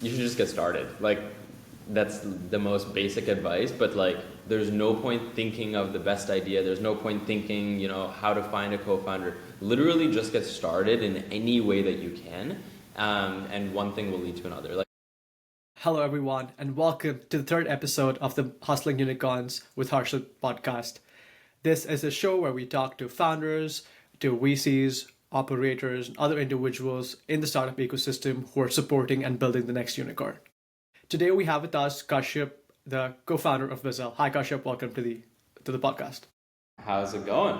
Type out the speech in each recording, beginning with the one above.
You should just get started. Like, that's the most basic advice, but like, there's no point thinking of the best idea. There's no point thinking, how to find a co-founder. Literally just get started in any way that you can. And one thing will lead to another. Like, Hello, everyone, and welcome to the third episode of the Hustling Unicorns with Harshith podcast. This is a show where we talk to founders, to VCs, operators, and other individuals in the startup ecosystem who are supporting and building the next unicorn. Today, we have with us Kashyap, the co-founder of Bezel. Hi, Kashyap. Welcome to the podcast. how's it going?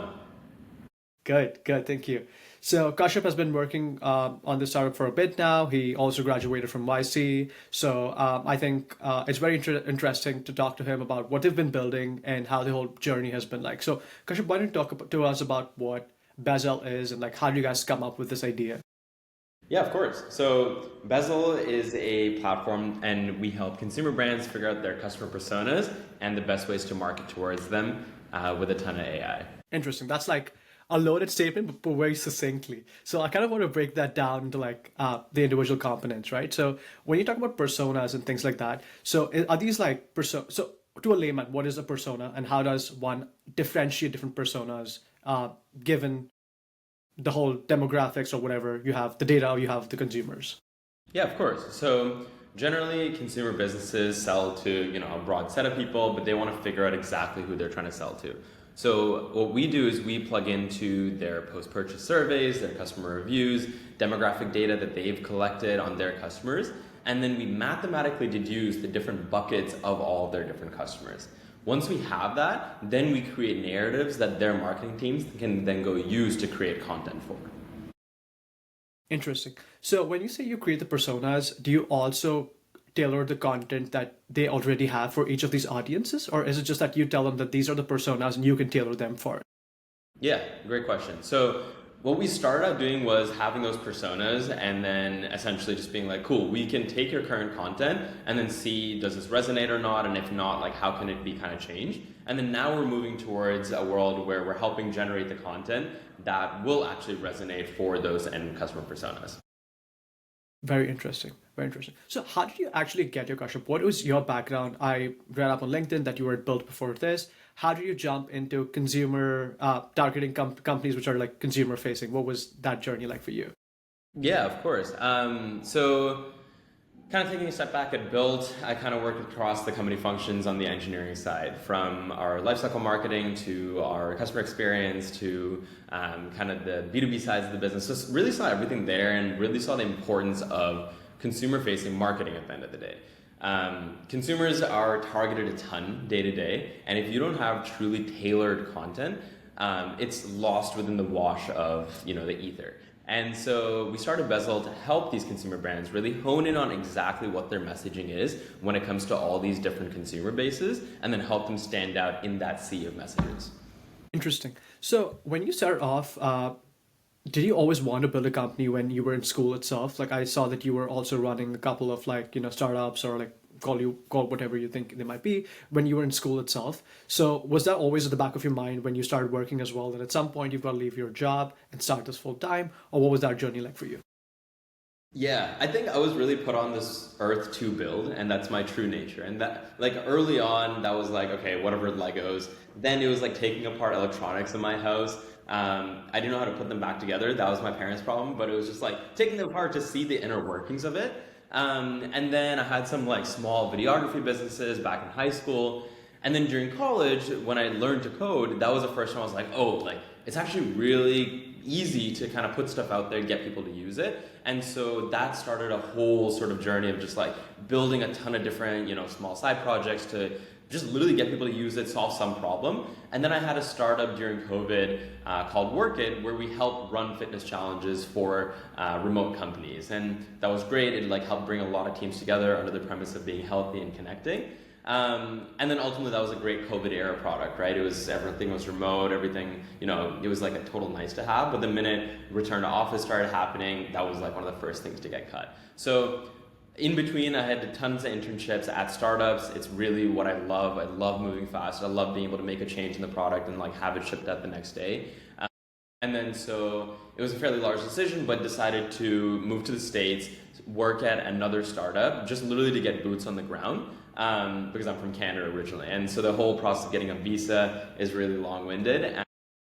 Good, thank you. So Kashyap has been working on this startup for a bit now. He also graduated from YC. So I think it's very interesting to talk to him about what they've been building and how the whole journey has been like. So Kashyap, why don't you talk to us about what Bezel is and like how do you guys come up with this idea? Yeah, of course. So Bezel is a platform, and we help consumer brands figure out their customer personas and the best ways to market towards them with a ton of AI. Interesting. That's like a loaded statement, but very succinctly. So I kind of want to break that down into like the individual components, right? So when you talk about personas and things like that, so are these like So to a layman, what is a persona, and how does one differentiate different personas given the whole demographics or whatever you have, the data you have, the consumers? Yeah, of course. So generally, consumer businesses sell to a broad set of people, but they want to figure out exactly who they're trying to sell to. So what we do is we plug into their post-purchase surveys, their customer reviews, demographic data that they've collected on their customers, and then we mathematically deduce the different buckets of all of their different customers. Once we have that, then we create narratives that their marketing teams can then go use to create content for. Interesting. So when you say you create the personas, do you also tailor the content that they already have for each of these audiences? Or is it just that you tell them that these are the personas and you can tailor them for it? Yeah, great question. So what we started out doing was having those personas and then essentially just being like, cool, we can take your current content and then see, does this resonate or not? And if not, like, how can it be kind of changed? And then now we're moving towards a world where we're helping generate the content that will actually resonate for those end customer personas. Very interesting. Very interesting. So how did you actually get your Kashyap? What was your background? I read up on LinkedIn that you were at Bilt before this. How did you jump into consumer targeting companies which are like consumer facing? What was that journey like for you? Yeah, of course. So kind of taking a step back at Bilt, I kind of worked across the company functions on the engineering side, from our lifecycle marketing to our customer experience to kind of the B2B sides of the business. Just really saw everything there and really saw the importance of consumer-facing marketing at the end of the day. Consumers are targeted a ton day to day, and if you don't have truly tailored content, it's lost within the wash of the ether. And so we started Bezel to help these consumer brands really hone in on exactly what their messaging is when it comes to all these different consumer bases, and then help them stand out in that sea of messages. Interesting. So when you started off, did you always want to build a company when you were in school itself? Like I saw that you were also running a couple of like, startups or like call whatever you think they might be when you were in school itself. So was that always at the back of your mind when you started working as well, that at some point you've got to leave your job and start this full time? Or what was that journey like for you? Yeah, I think I was really put on this earth to build, and that's my true nature. And that, like, early on, that was like, okay, whatever, Legos. Then it was like taking apart electronics in my house. I didn't know how to put them back together. That was my parents' problem, but it was just like taking them apart to see the inner workings of it. And then I had some like small videography businesses back in high school. And then during college, when I learned to code, that was the first time I was like, oh, like it's actually really easy to kind of put stuff out there and get people to use it. And so that started a whole sort of journey of just like building a ton of different, small side projects to just literally get people to use it, solve some problem. And then I had a startup during COVID called Work It, where we helped run fitness challenges for remote companies. And that was great. It like helped bring a lot of teams together under the premise of being healthy and connecting. And then ultimately that was a great COVID era product, right? Everything was remote, everything, it was like a total nice to have. But the minute return to office started happening, that was like one of the first things to get cut. So in between, I had tons of internships at startups. It's really what I love. I love moving fast. I love being able to make a change in the product and like have it shipped out the next day. And then so it was a fairly large decision, but decided to move to the States, work at another startup, just literally to get boots on the ground, because I'm from Canada originally. And so the whole process of getting a visa is really long-winded.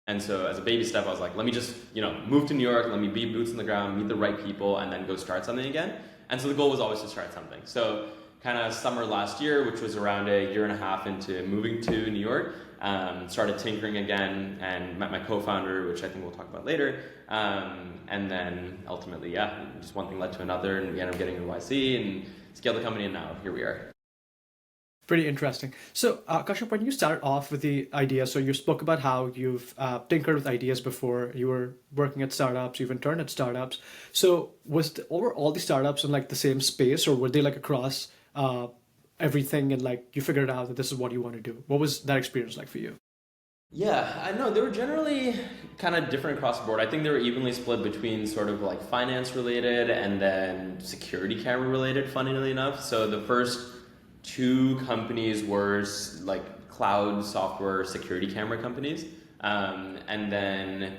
And so as a baby step, I was like, let me just, move to New York, let me be boots on the ground, meet the right people, and then go start something again. And so the goal was always to start something. So kind of summer last year, which was around a year and a half into moving to New York, started tinkering again and met my co-founder, which I think we'll talk about later. And then ultimately, just one thing led to another, and we ended up getting into YC and scaled the company, and now here we are. Pretty interesting. So, Kashyap, when you started off with the idea, so you spoke about how you've tinkered with ideas before. You were working at startups, you've interned at startups. So, were all the startups in like the same space, or were they like across everything, and like you figured out that this is what you want to do? What was that experience like for you? Yeah, I know they were generally kind of different across the board. I think they were evenly split between sort of like finance related and then security camera related, funnily enough. So the first two companies were like cloud software security camera companies. And then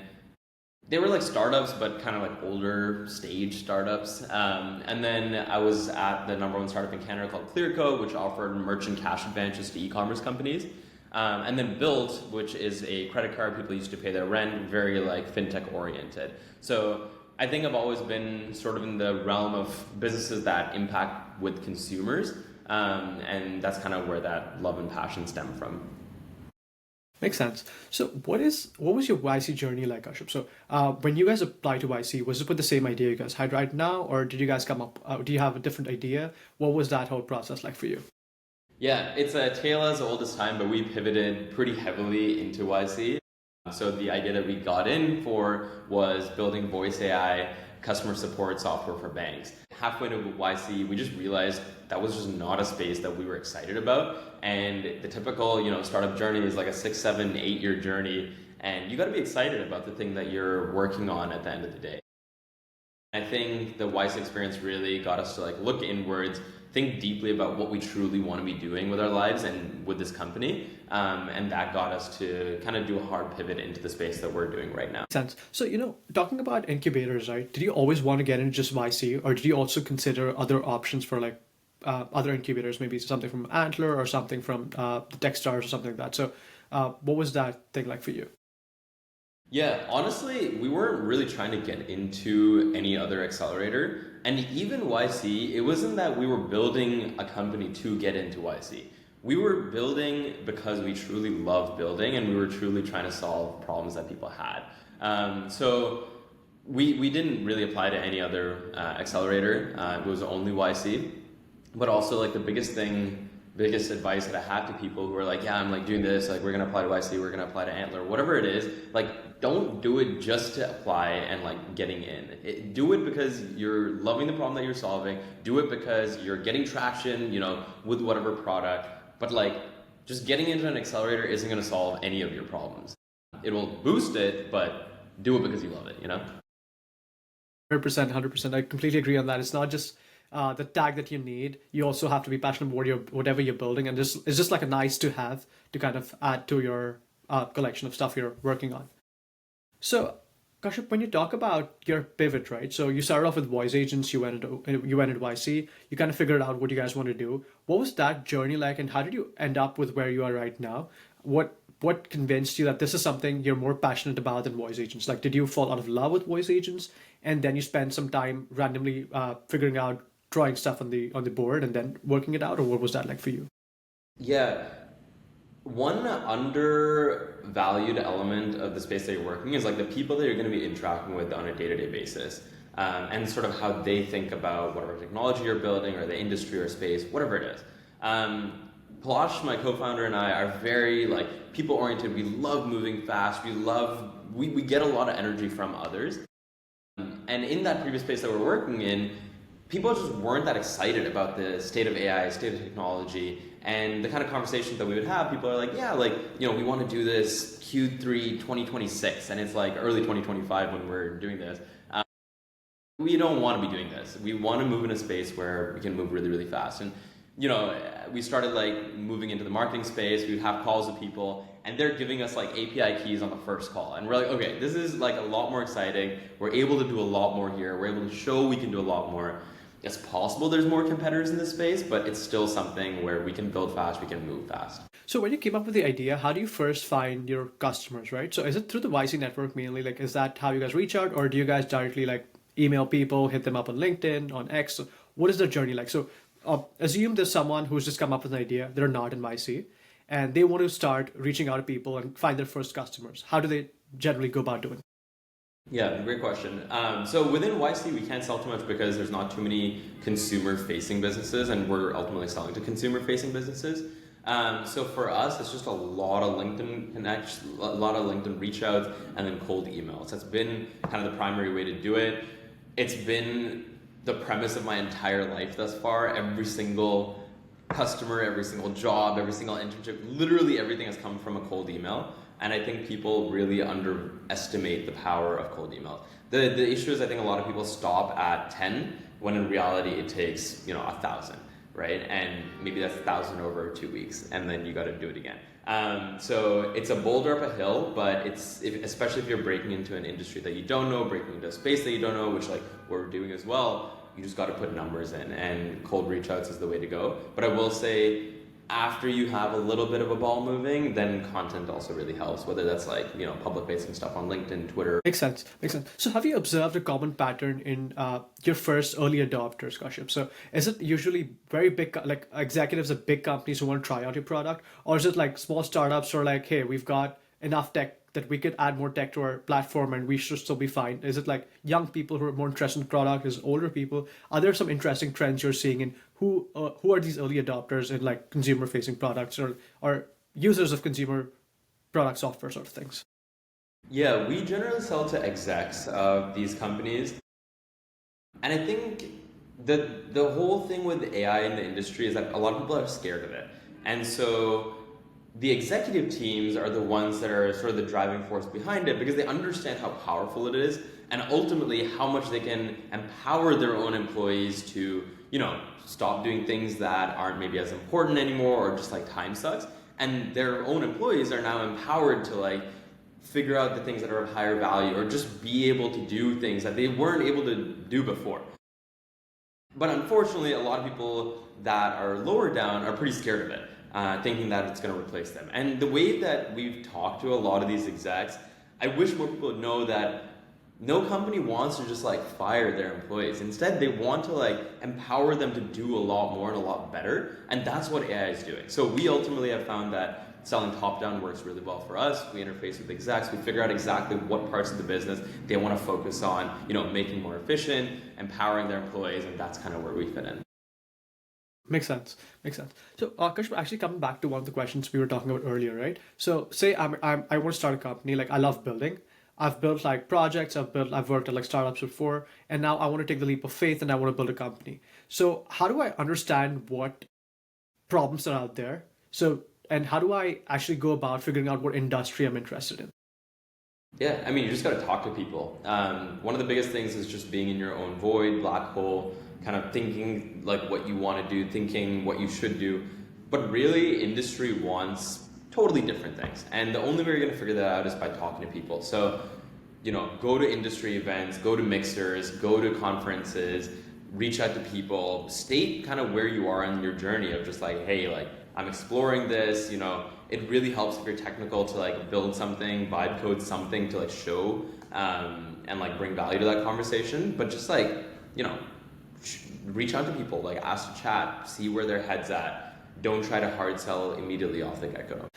they were like startups, but kind of like older stage startups. And then I was at the number one startup in Canada called Clearco, which offered merchant cash advances to e-commerce companies. And then Bilt, which is a credit card people used to pay their rent, very like fintech oriented. So I think I've always been sort of in the realm of businesses that impact with consumers. And that's kind of where that love and passion stem from. Makes sense. So, what was your YC journey like, Kashyap? So, when you guys applied to YC, was it with the same idea you guys had right now, or did you guys come up? Do you have a different idea? What was that whole process like for you? Yeah, it's a tale as old as time, but we pivoted pretty heavily into YC. So the idea that we got in for was building voice AI customer support software for banks. Halfway to YC, we just realized that was just not a space that we were excited about. And the typical, startup journey is like a 6, 7, 8 year journey. And you got to be excited about the thing that you're working on at the end of the day. I think the YC experience really got us to like look inwards, think deeply about what we truly want to be doing with our lives and with this company. And that got us to kind of do a hard pivot into the space that we're doing right now. Sense. So, talking about incubators, right? Did you always want to get into just YC, or did you also consider other options for like other incubators, maybe something from Antler or something from the Techstars or something like that? So, what was that thing like for you? Yeah, honestly, we weren't really trying to get into any other accelerator. And even YC, it wasn't that we were building a company to get into YC. We were building because we truly love building and we were truly trying to solve problems that people had. So we didn't really apply to any other accelerator. It was only YC. But also like the biggest advice that I have to people who are like, yeah, I'm like doing this, like we're gonna apply to YC, we're gonna apply to Antler, whatever it is, like don't do it just to apply and like getting in. Do it because you're loving the problem that you're solving. Do it because you're getting traction, with whatever product. But like just getting into an accelerator isn't gonna solve any of your problems. It will boost it, but do it because you love it, 100%, 100%. I completely agree on that. It's not just the tag that you need. You also have to be passionate about whatever you're building, and it's just like a nice to have to kind of add to your collection of stuff you're working on. So, Kashyap, when you talk about your pivot, right? So you started off with voice agents, you went into YC, you kind of figured out what you guys want to do. What was that journey like, and how did you end up with where you are right now? What convinced you that this is something you're more passionate about than voice agents? Like, did you fall out of love with voice agents, and then you spend some time randomly figuring out drawing stuff on the board and then working it out, or what was that like for you? Yeah. One undervalued element of the space that you're working is like the people that you're going to be interacting with on a day-to-day basis, and sort of how they think about whatever technology you're building or the industry or space, whatever it is. Palash, my co-founder, and I are very like people-oriented. We love moving fast. We get a lot of energy from others. And in that previous space that we're working in, people just weren't that excited about the state of AI, state of technology, and the kind of conversations that we would have. People are like, yeah, we want to do this Q3 2026, and it's like early 2025 when we're doing this. We don't want to be doing this. We want to move in a space where we can move really, really fast. And we started like moving into the marketing space. We'd have calls with people, and they're giving us like API keys on the first call, and we're like, okay, this is like a lot more exciting. We're able to do a lot more here. We're able to show we can do a lot more. It's possible there's more competitors in this space, but it's still something where we can build fast, we can move fast. So when you came up with the idea, how do you first find your customers, right? So is it through the YC network mainly? Like, is that how you guys reach out, or do you guys directly like email people, hit them up on LinkedIn, on X? What is the journey like? So assume there's someone who's just come up with an idea, they're not in YC, and they want to start reaching out to people and find their first customers. How do they generally go about doing it? Yeah, great question. So within YC, we can't sell too much because there's not too many consumer-facing businesses, and we're ultimately selling to consumer-facing businesses. So for us, it's just a lot of LinkedIn connects, a lot of LinkedIn reach outs, and then cold emails. That's been kind of the primary way to do it. It's been the premise of my entire life thus far. Every single customer, every single job, every single internship, literally everything has come from a cold email. And I think people really underestimate the power of cold emails. The issue is I think a lot of people stop at 10 when in reality it takes 1,000, right? And maybe that's 1,000 over 2 weeks, and then you got to do it again. So it's a boulder up a hill, but especially if you're breaking into an industry that you don't know, breaking into a space that you don't know, which like we're doing as well, you just got to put numbers in, and cold reach outs is the way to go. But I will say, after you have a little bit of a ball moving, then content also really helps, whether that's like, public facing stuff on LinkedIn, Twitter. Makes sense. Makes sense. So have you observed a common pattern in your first early adopters, Kashyap? So is it usually very big, like executives at big companies who want to try out your product? Or is it like small startups who are like, hey, we've got enough tech that we could add more tech to our platform and we should still be fine? Is it like young people who are more interested in the product? Is it older people? Are there some interesting trends you're seeing in who are these early adopters in like consumer facing products or users of consumer product software sort of things? Yeah, we generally sell to execs of these companies. And I think the whole thing with AI in the industry is that a lot of people are scared of it. And so the executive teams are the ones that are sort of the driving force behind it because they understand how powerful it is and ultimately how much they can empower their own employees to, stop doing things that aren't maybe as important anymore or just like time sucks. And their own employees are now empowered to like figure out the things that are of higher value or just be able to do things that they weren't able to do before. But unfortunately, a lot of people that are lower down are pretty scared of it, thinking that it's going to replace them. And the way that we've talked to a lot of these execs, I wish more people would know that no company wants to just like fire their employees. Instead, they want to like empower them to do a lot more and a lot better. And that's what AI is doing. So we ultimately have found that selling top-down works really well for us. We interface with execs. We figure out exactly what parts of the business they want to focus on, making more efficient, empowering their employees, and that's kind of where we fit in. Makes sense. Makes sense. So, Kashyap, actually coming back to one of the questions we were talking about earlier, right? So, say I want to start a company. Like I love building. I've built like projects. I've worked at like startups before, and now I want to take the leap of faith and I want to build a company. So, how do I understand what problems are out there? So, and how do I actually go about figuring out what industry I'm interested in? Yeah, I mean, you just got to talk to people. One of the biggest things is just being in your own void, black hole, kind of thinking like what you want to do, thinking what you should do. But really, industry wants totally different things. And the only way you're going to figure that out is by talking to people. So, go to industry events, go to mixers, go to conferences, reach out to people, state kind of where you are on your journey of just like, hey, like, I'm exploring this, it really helps if you're technical to like build something, vibe code something to like show and like bring value to that conversation. But just like, reach out to people, like ask to chat, see where their head's at. Don't try to hard sell immediately off the get-go.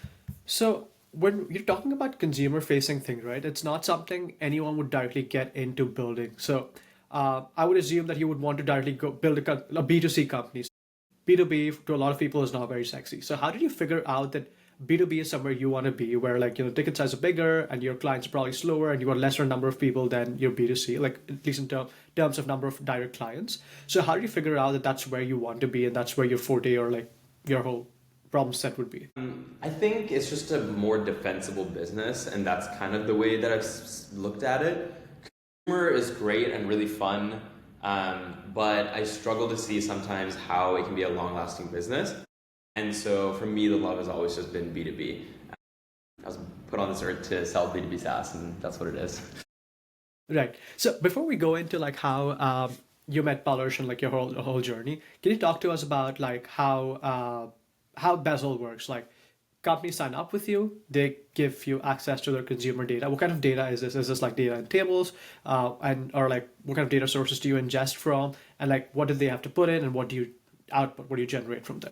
So when you're talking about consumer facing things, right, it's not something anyone would directly get into building. So I would assume that you would want to directly go build a B2C company. B2B to a lot of people is not very sexy. So how did you figure out that B2B is somewhere you want to be, where like, ticket size are bigger and your clients are probably slower and you got lesser number of people than your B2C, like at least in terms of number of direct clients. So how did you figure out that that's where you want to be and that's where your forte or like your whole problem set would be? I think it's just a more defensible business, and that's kind of the way that I've looked at it. Consumer is great and really fun. But I struggle to see sometimes how it can be a long-lasting business. And so for me, the love has always just been B2B. I was put on this earth to sell B2B SaaS, and that's what it is. Right. So before we go into like how you met Palash and like your whole journey, can you talk to us about like how Bezel works? Like companies sign up with you, they give you access to their consumer data. What kind of data is this? Is this like data in tables, and or like what kind of data sources do you ingest from, and like what do they have to put in, and what do you output? What do you generate from them?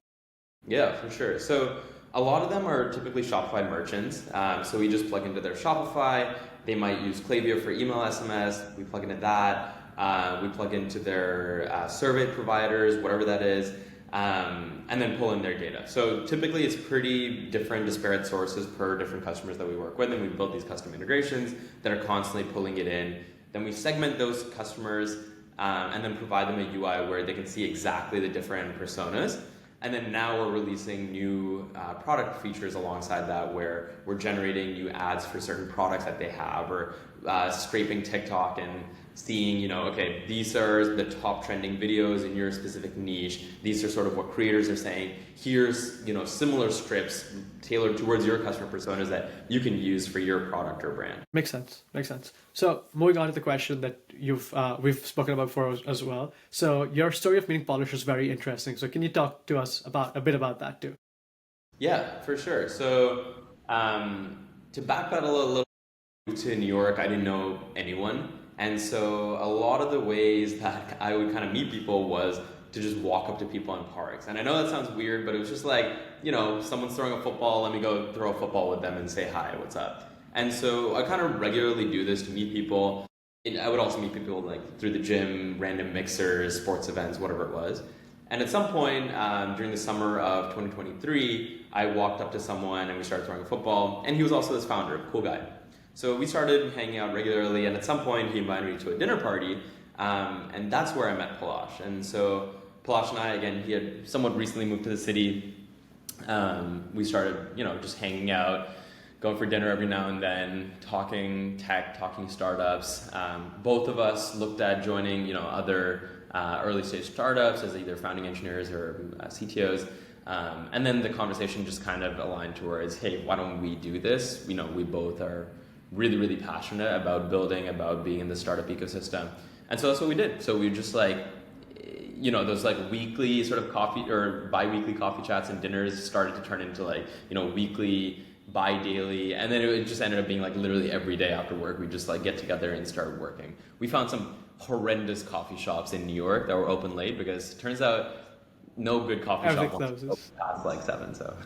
Yeah, for sure. So a lot of them are typically Shopify merchants. So we just plug into their Shopify. They might use Klaviyo for email, SMS. We plug into that. We plug into their survey providers, whatever that is, and then pull in their data. So typically it's pretty different, disparate sources per different customers that we work with, and we build these custom integrations that are constantly pulling it in. Then we segment those customers and then provide them a UI where they can see exactly the different personas. And then now we're releasing new product features alongside that where we're generating new ads for certain products that they have, or scraping TikTok and seeing, okay, these are the top trending videos in your specific niche. These are sort of what creators are saying. Here's, similar scripts tailored towards your customer personas that you can use for your product or brand. Makes sense. Makes sense. So moving on to the question that we've spoken about before as well. So your story of meeting Palash is very interesting. So can you talk to us about a bit about that too? Yeah, for sure. So to backpedal a little to New York, I didn't know anyone. And so a lot of the ways that I would kind of meet people was to just walk up to people in parks. And I know that sounds weird, but it was just like, someone's throwing a football, let me go throw a football with them and say, hi, what's up? And so I kind of regularly do this to meet people. And I would also meet people like through the gym, random mixers, sports events, whatever it was. And at some point during the summer of 2023, I walked up to someone and we started throwing a football. And he was also this founder, cool guy. So we started hanging out regularly, and at some point he invited me to a dinner party, and that's where I met Palash. And so Palash and I, again, he had somewhat recently moved to the city. We started, just hanging out, going for dinner every now and then, talking tech, talking startups. Both of us looked at joining, other early stage startups as either founding engineers or CTOs. And then the conversation just kind of aligned towards, hey, why don't we do this? We both are really, really passionate about building, about being in the startup ecosystem. And so that's what we did. So we just those weekly sort of coffee or bi-weekly coffee chats and dinners started to turn into weekly, bi-daily. And then it just ended up being literally every day after work, we just get together and start working. We found some horrendous coffee shops in New York that were open late because it turns out no good coffee shop wants to open past 7. So.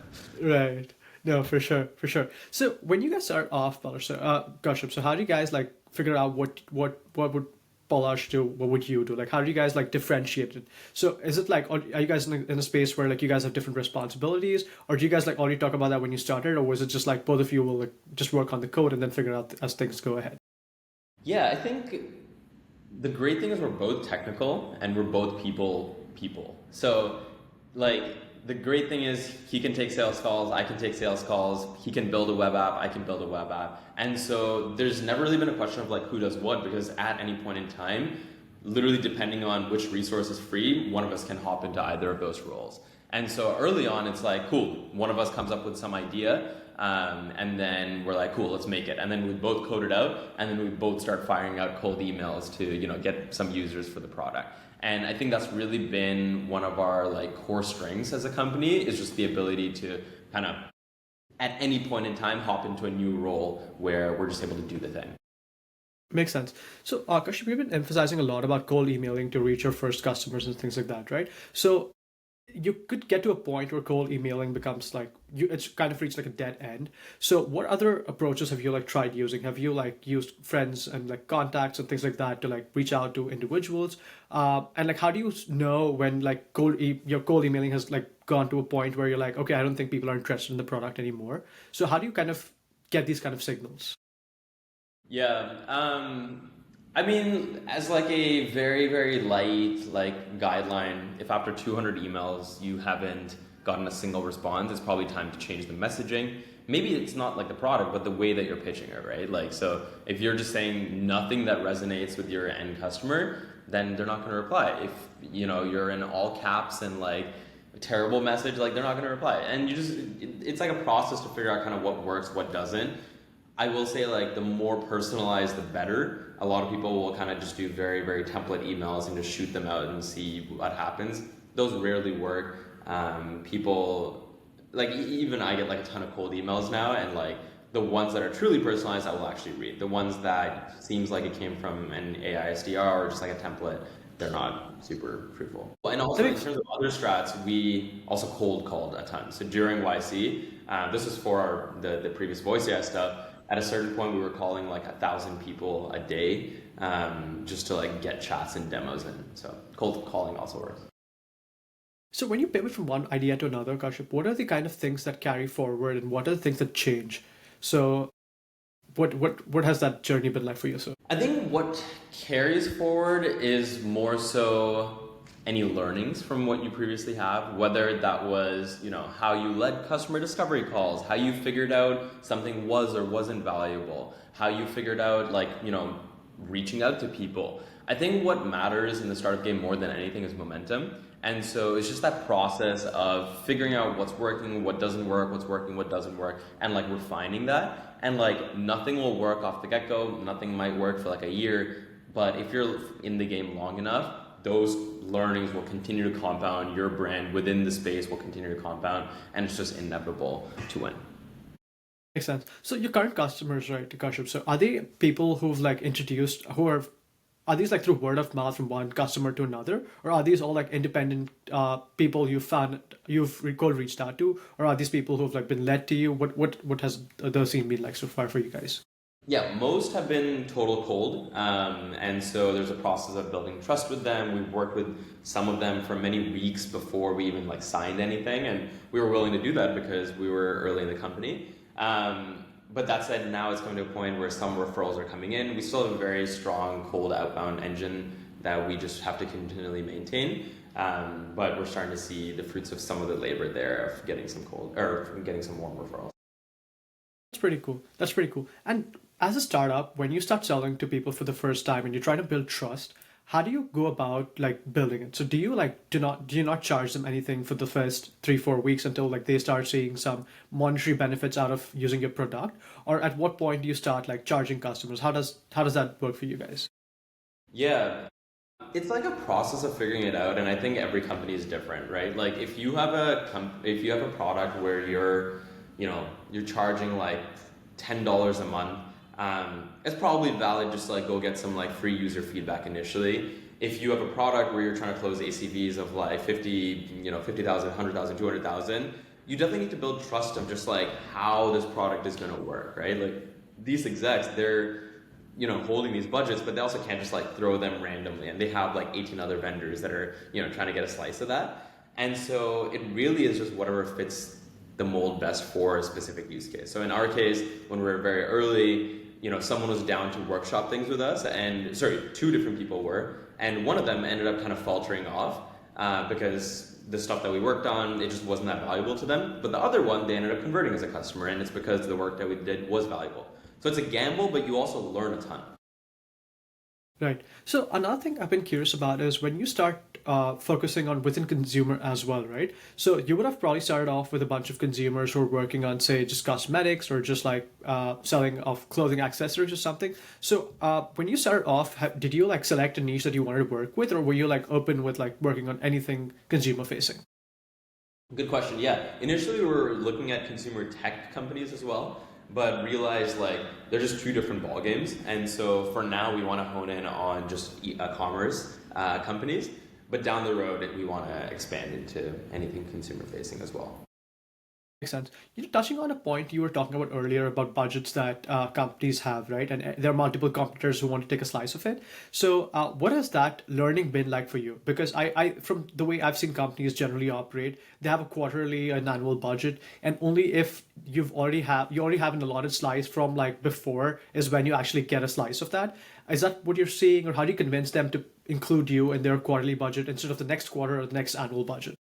Right. No, for sure, for sure. So when you guys start off, Kashyap, so how do you guys figure out what would Palash do? What would you do? How do you guys differentiate it? So is it are you guys in a space where you guys have different responsibilities, or do you guys already talk about that when you started, or was it just both of you will just work on the code and then figure out as things go ahead? Yeah, I think the great thing is we're both technical and we're both people. So the great thing is he can take sales calls, I can take sales calls, he can build a web app, I can build a web app. And so there's never really been a question of who does what, because at any point in time, literally depending on which resource is free, one of us can hop into either of those roles. And so early on, it's cool, one of us comes up with some idea, and then we're cool, let's make it. And then we both code it out, and then we both start firing out cold emails to get some users for the product. And I think that's really been one of our core strengths as a company, is just the ability to kind of at any point in time hop into a new role where we're just able to do the thing. Makes sense. So Kashyap, you've been emphasizing a lot about cold emailing to reach your first customers and things like that, right? So you could get to a point where cold emailing becomes it's kind of reached a dead end. So what other approaches have you tried using? Have you used friends and contacts and things like that to reach out to individuals? And how do you know when your cold emailing has gone to a point where you're okay, I don't think people are interested in the product anymore. So how do you kind of get these kind of signals? Yeah. I mean, as a very, very light guideline, if after 200 emails you haven't gotten a single response, it's probably time to change the messaging. Maybe it's not the product, but the way that you're pitching it, right? So if you're just saying nothing that resonates with your end customer, then they're not going to reply. If you're in all caps and like a terrible message, like they're not going to reply. And it's like a process to figure out kind of what works, what doesn't. I will say like the more personalized, the better. A lot of people will kind of just do very, very template emails and just shoot them out and see what happens. Those rarely work. People, like even I get like a ton of cold emails now, and like the ones that are truly personalized I will actually read. The ones that seems like it came from an AI SDR or just like a template, they're not super fruitful. And also in terms of other strats, we also cold called a ton. So during YC, this is for the previous voice AI stuff. At a certain point, we were calling like 1,000 people a day just to like get chats and demos in. So cold calling also works. So when you pivot from one idea to another, Kashyap, what are the kind of things that carry forward and what are the things that change? So what has that journey been like for you? So I think what carries forward is more so any learnings from what you previously have, whether that was, how you led customer discovery calls, how you figured out something was or wasn't valuable, how you figured out reaching out to people. I think what matters in the startup game more than anything is momentum. And so it's just that process of figuring out what's working, what doesn't work, what's working, what doesn't work, and like refining that. And like nothing will work off the get-go, nothing might work for like a year, but if you're in the game long enough, those learnings will continue to compound, your brand within the space will continue to compound, and it's just inevitable to win. makes sense. So your current customers, right, Kashyap, so are they people who've like introduced, are these like through word of mouth from one customer to another, or are these all like independent people you've cold reached out to, or are these people who've like been led to you? What has the scene been like so far for you guys? Yeah, most have been total cold, and so there's a process of building trust with them. We've worked with some of them for many weeks before we even like signed anything, and we were willing to do that because we were early in the company. But that said, now it's coming to a point where some referrals are coming in. We still have a very strong cold outbound engine that we just have to continually maintain. But we're starting to see the fruits of some of the labor there of getting some getting some warm referrals. That's pretty cool. That's pretty cool. And as a startup, when you start selling to people for the first time and you're trying to build trust, how do you go about like building it? So do you not charge them anything for the first 3-4 weeks until like they start seeing some monetary benefits out of using your product? Or at what point do you start like charging customers? How does that work for you guys? Yeah, it's like a process of figuring it out, and I think every company is different, right? Like if you have a product where you're charging like $10 a month, it's probably valid just to like go get some like free user feedback initially. If you have a product where you're trying to close ACVs of like 50,000, 100,000, 200,000, you definitely need to build trust of just like how this product is going to work, right? Like these execs, they're holding these budgets, but they also can't just like throw them randomly, and they have like 18 other vendors that are trying to get a slice of that. And so it really is just whatever fits the mold best for a specific use case. So in our case, when we were very early, someone was down to workshop things with us, and two different people were, and one of them ended up kind of faltering off because the stuff that we worked on, it just wasn't that valuable to them. But the other one, they ended up converting as a customer, and it's because the work that we did was valuable. So it's a gamble, but you also learn a ton. Right. So another thing I've been curious about is when you start focusing on within consumer as well, right? So you would have probably started off with a bunch of consumers who are working on, say, just cosmetics or just like selling of clothing accessories or something. So when you started off, did you like select a niche that you wanted to work with, or were you like open with like working on anything consumer facing? Good question. Yeah. Initially, we were looking at consumer tech companies as well, but realized like they're just two different ball games. And so for now, we want to hone in on just commerce companies. But down the road, we want to expand into anything consumer facing as well. Makes sense. Touching on a point you were talking about earlier about budgets that companies have, right? And there are multiple competitors who want to take a slice of it. So what has that learning been like for you? Because I from the way I've seen companies generally operate, they have a quarterly and annual budget, and only if you already have an allotted slice from like before is when you actually get a slice of that. Is that what you're seeing, or how do you convince them to include you in their quarterly budget instead of the next quarter or the next annual budget?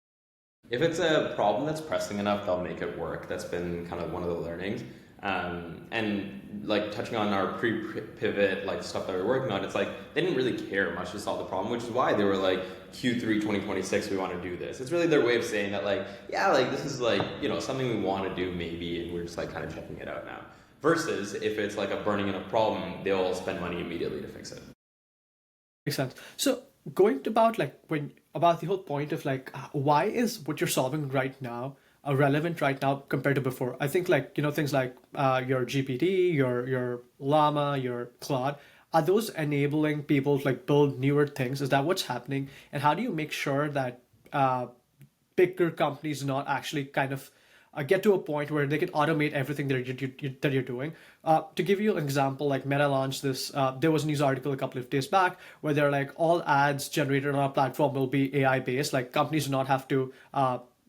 If it's a problem that's pressing enough, they'll make it work. That's been kind of one of the learnings. And like touching on our pre-pivot like stuff that we we're working on, it's like they didn't really care much to solve the problem, which is why they were like Q3 2026 we want to do this. It's really their way of saying that like, yeah, like this is like, something we want to do maybe, and we're just like kind of checking it out now. Versus if it's like a burning in a problem, they'll spend money immediately to fix it. Makes sense. So going to about like about the whole point of like why is what you're solving right now relevant right now compared to before? I think like things like your GPT, your Llama, your Claude, are those enabling people to like build newer things? Is that what's happening? And how do you make sure that bigger companies not actually kind of get to a point where they can automate everything that you're doing. To give you an example, like Meta launched this, there was a news article a couple of days back where they're like, all ads generated on our platform will be AI based. Like companies do not have to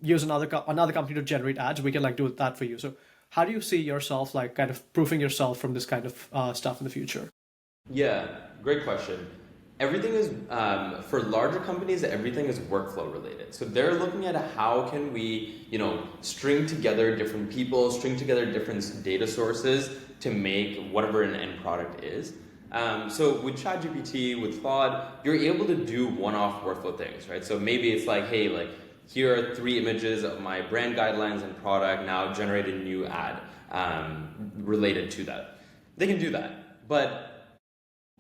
use another company to generate ads. We can like do that for you. So how do you see yourself like kind of proofing yourself from this kind of stuff in the future? Yeah, great question. Everything is, for larger companies, everything is workflow related. So they're looking at how can we, string together different people, string together different data sources to make whatever an end product is. So with ChatGPT, with Claude, you're able to do one-off workflow things, right? So maybe it's like, hey, like here are 3 images of my brand guidelines and product, now generate a new ad related to that. They can do that, but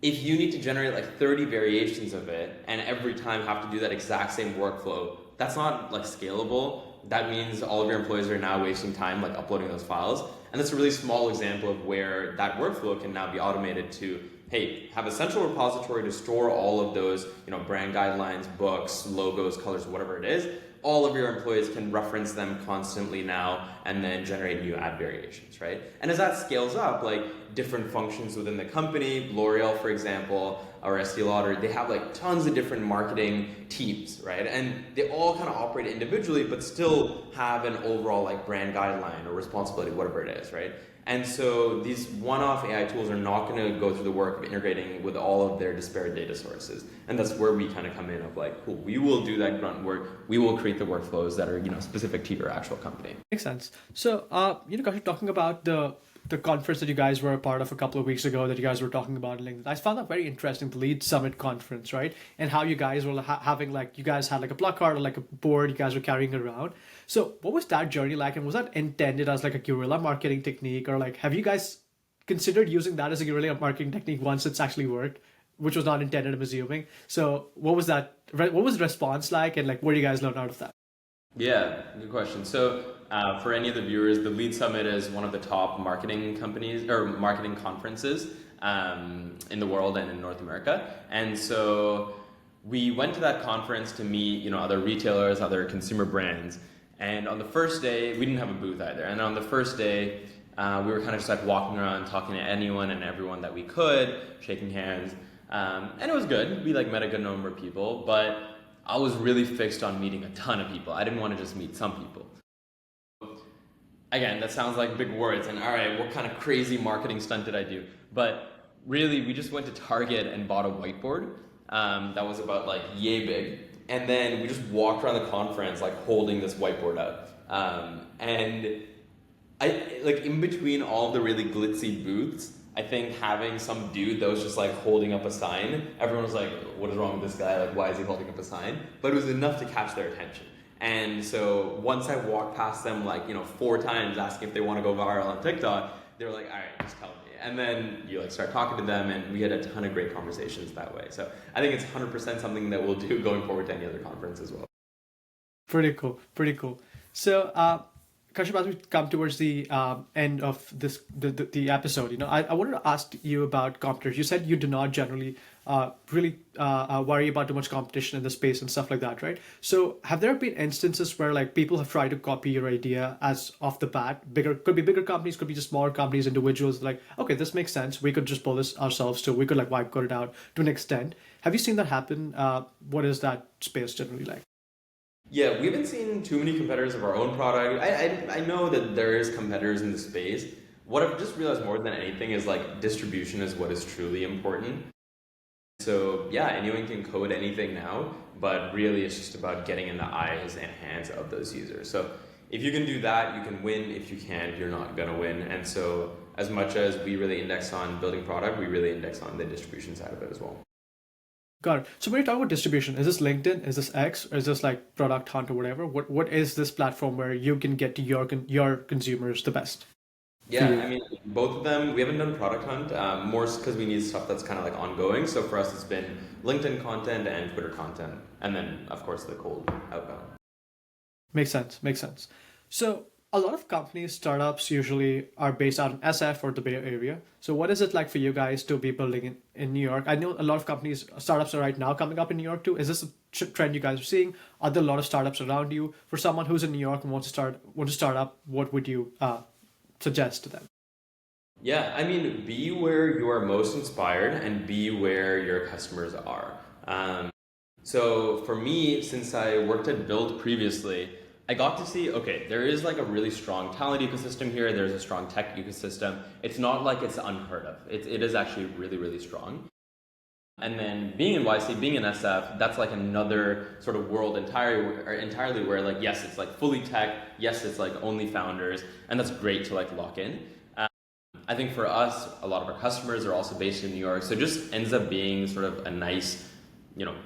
if you need to generate like 30 variations of it and every time have to do that exact same workflow, that's not like scalable. That means all of your employees are now wasting time like uploading those files. And that's a really small example of where that workflow can now be automated to, hey, have a central repository to store all of those, brand guidelines, books, logos, colors, whatever it is. All of your employees can reference them constantly now and then generate new ad variations, right? And as that scales up, like different functions within the company, L'Oreal, for example, or Estee Lauder, they have like tons of different marketing teams, right? And they all kind of operate individually, but still have an overall like brand guideline or responsibility, whatever it is, right? And so these one-off AI tools are not going to go through the work of integrating with all of their disparate data sources. And that's where we kind of come in of like, cool, we will do that grunt work. We will create the workflows that are, specific to your actual company. Makes sense. So, Kashyap, talking about the conference that you guys were a part of a couple of weeks ago that you guys were talking about LinkedIn, I found that very interesting, the Lead Summit conference, right? And how you guys were having like, you guys had like a placard or like a board you guys were carrying around. So what was that journey like? And was that intended as like a guerrilla marketing technique, or like, have you guys considered using that as a guerrilla marketing technique once it's actually worked, which was not intended, I'm assuming? So what was that? What was the response like? And like, what do you guys learn out of that? Yeah, good question. So for any of the viewers, the Lead Summit is one of the top marketing companies or marketing conferences in the world and in North America. And so we went to that conference to meet, other retailers, other consumer brands. And on the first day, we didn't have a booth either. And on the first day, we were kind of just like walking around, talking to anyone and everyone that we could, shaking hands. And it was good. We like met a good number of people, but I was really fixed on meeting a ton of people. I didn't want to just meet some people. Again, that sounds like big words, and all right, what kind of crazy marketing stunt did I do? But really, we just went to Target and bought a whiteboard that was about like yay big. And then we just walked around the conference like holding this whiteboard up. And I like in between all the really glitzy booths, I think having some dude that was just like holding up a sign, everyone was like, what is wrong with this guy? Like, why is he holding up a sign? But it was enough to catch their attention. And so once I walked past them like, 4 times asking if they want to go viral on TikTok, they were like, all right, just tell me. And then you like start talking to them, and we had a ton of great conversations that way. So I think it's 100% something that we'll do going forward to any other conference as well. Pretty cool. Pretty cool. So, Kashyap, as we come towards the end of the episode, I wanted to ask you about competitors. You said you do not generally really worry about too much competition in the space and stuff like that, right? So have there been instances where like people have tried to copy your idea as off the bat? Could be bigger companies, could be just smaller companies, individuals like, okay, this makes sense. We could just pull this ourselves too. We could like wipe code it out to an extent. Have you seen that happen? What is that space generally like? Yeah, we haven't seen too many competitors of our own product. I know that there is competitors in the space. What I've just realized more than anything is like distribution is what is truly important. So yeah, anyone can code anything now, but really it's just about getting in the eyes and hands of those users. So if you can do that, you can win. If you can't, you're not gonna win. And so as much as we really index on building product, we really index on the distribution side of it as well. Got it. So when you talk about distribution, is this LinkedIn? Is this X? Or is this like Product Hunt or whatever? What is this platform where you can get to your consumers the best? Yeah, I mean, both of them, we haven't done Product Hunt, more because we need stuff that's kind of like ongoing. So for us, it's been LinkedIn content and Twitter content. And then, of course, the cold outbound. Makes sense. Makes sense. So a lot of companies, startups usually are based out in SF or the Bay Area. So what is it like for you guys to be building in New York? I know a lot of companies, startups are right now coming up in New York too. Is this a trend you guys are seeing? Are there a lot of startups around you? For someone who's in New York and wants to start up, what would you suggest to them? Yeah, I mean, be where you are most inspired and be where your customers are. So for me, since I worked at Bilt previously, I got to see, okay, there is like a really strong talent ecosystem here. There's a strong tech ecosystem. It's not like it's unheard of. It is actually really, really strong. And then being in YC, being in SF, that's like another sort of world entirely where like, yes, it's like fully tech. Yes, it's like only founders. And that's great to like lock in. I think for us, a lot of our customers are also based in New York. So it just ends up being sort of a nice,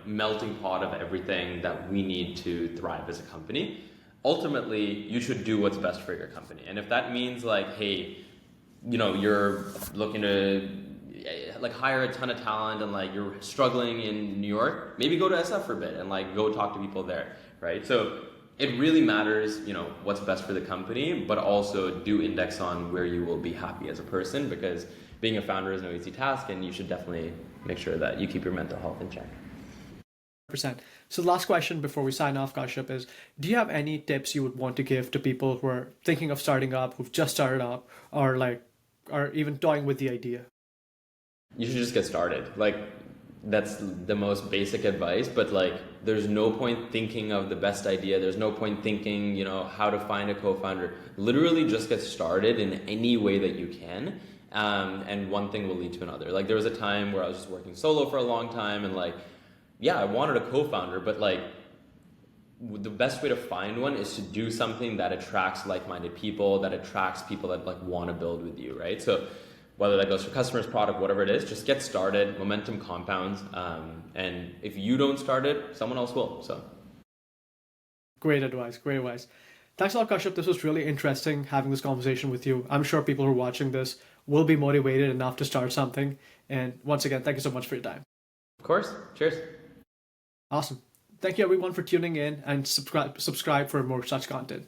melting pot of everything that we need to thrive as a company. Ultimately, you should do what's best for your company. And if that means like, hey, you're looking to like hire a ton of talent and like you're struggling in New York, maybe go to SF for a bit and like go talk to people there, right? So it really matters, what's best for the company, but also do index on where you will be happy as a person, because being a founder is no easy task, and you should definitely make sure that you keep your mental health in check. Percent. So the last question before we sign off, Kashyap, is do you have any tips you would want to give to people who are thinking of starting up, who've just started up, or even toying with the idea? You should just get started. Like, that's the most basic advice, but like, there's no point thinking of the best idea. There's no point thinking, how to find a co-founder. Literally just get started in any way that you can. And one thing will lead to another. Like, there was a time where I was just working solo for a long time, and like, yeah, I wanted a co-founder, but like the best way to find one is to do something that attracts like-minded people, that attracts people that like want to build with you, right? So whether that goes for customers, product, whatever it is, just get started. Momentum compounds, and if you don't start it, someone else will. So great advice. Great advice. Thanks a lot, Kashyap. This was really interesting having this conversation with you. I'm sure people who are watching this will be motivated enough to start something. And once again, thank you so much for your time. Of course. Cheers. Awesome. Thank you everyone for tuning in, and subscribe for more such content.